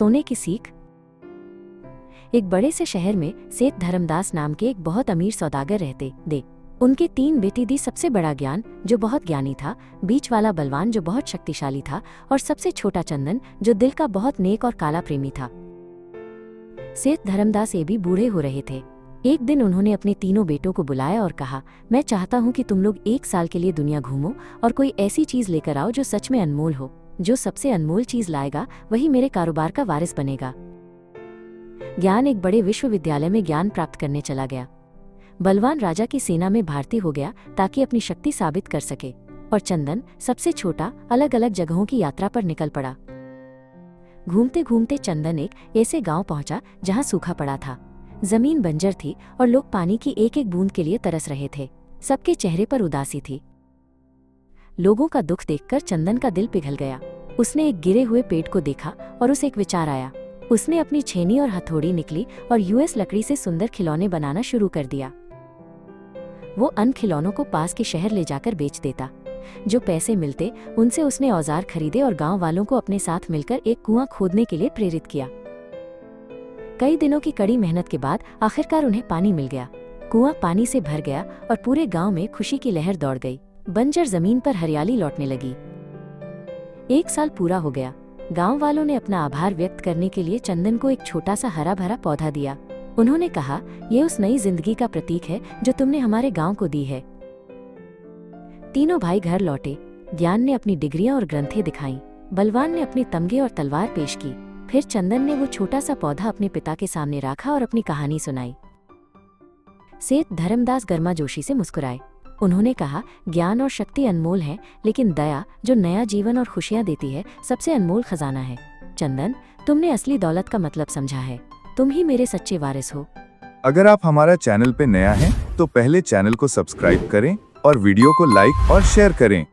सोने की सीख। एक बड़े से शहर में सेठ धर्मदास नाम के एक बहुत अमीर सौदागर रहते थे। उनके 3 बेटी थी। सबसे बड़ा ज्ञान जो बहुत ज्ञानी था, बीच वाला बलवान जो बहुत शक्तिशाली था, और सबसे छोटा चंदन जो दिल का बहुत नेक और काला प्रेमी था। सेठ धर्मदास ये भी बूढ़े हो रहे थे। एक दिन उन्होंने अपने तीनों बेटों को बुलाया और कहा, मैं चाहता हूँ कि तुम लोग 1 साल के लिए दुनिया घूमो और कोई ऐसी चीज लेकर आओ जो सच में अनमोल हो। जो सबसे अनमोल चीज लाएगा वही मेरे कारोबार का वारिस बनेगा। ज्ञान एक बड़े विश्वविद्यालय में ज्ञान प्राप्त करने चला गया। बलवान राजा की सेना में भर्ती हो गया ताकि अपनी शक्ति साबित कर सके, और चंदन सबसे छोटा अलग अलग जगहों की यात्रा पर निकल पड़ा। घूमते घूमते चंदन एक ऐसे गांव पहुंचा जहां सूखा पड़ा था। जमीन बंजर थी और लोग पानी की एक एक बूंद के लिए तरस रहे थे। सबके चेहरे पर उदासी थी। लोगों का दुख देखकर चंदन का दिल पिघल गया। उसने एक गिरे हुए पेड़ को देखा और उसे एक विचार आया। उसने अपनी छेनी और हथौड़ी निकली और यूएस लकड़ी से सुंदर खिलौने बनाना शुरू कर दिया। वो अन खिलौनों को पास के शहर ले जाकर बेच देता। जो पैसे मिलते उनसे उसने औजार खरीदे और गांव वालों को अपने साथ मिलकर एक कुआं खोदने के लिए प्रेरित किया। कई दिनों की कड़ी मेहनत के बाद आखिरकार उन्हें पानी मिल गया। कुआं पानी से भर गया और पूरे गांव में खुशी की लहर दौड़ गई। बंजर जमीन पर हरियाली लौटने लगी। 1 साल पूरा हो गया। गांव वालों ने अपना आभार व्यक्त करने के लिए चंदन को एक छोटा सा हरा भरा पौधा दिया। उन्होंने कहा, ये उस नई जिंदगी का प्रतीक है जो तुमने हमारे गांव को दी है। तीनों भाई घर लौटे। ज्ञान ने अपनी डिग्रियां और ग्रंथें दिखाईं। बलवान ने अपनी तमगे और तलवार पेश की। फिर चंदन ने वो छोटा सा पौधा अपने पिता के सामने रखा और अपनी कहानी सुनाई। सेठ धर्मदास गर्माजोशी से मुस्कुराए। उन्होंने कहा, ज्ञान और शक्ति अनमोल है, लेकिन दया जो नया जीवन और खुशियां देती है सबसे अनमोल खजाना है। चंदन, तुमने असली दौलत का मतलब समझा है। तुम ही मेरे सच्चे वारिस हो। अगर आप हमारा चैनल पे नया हैं, तो पहले चैनल को सब्सक्राइब करें और वीडियो को लाइक और शेयर करें।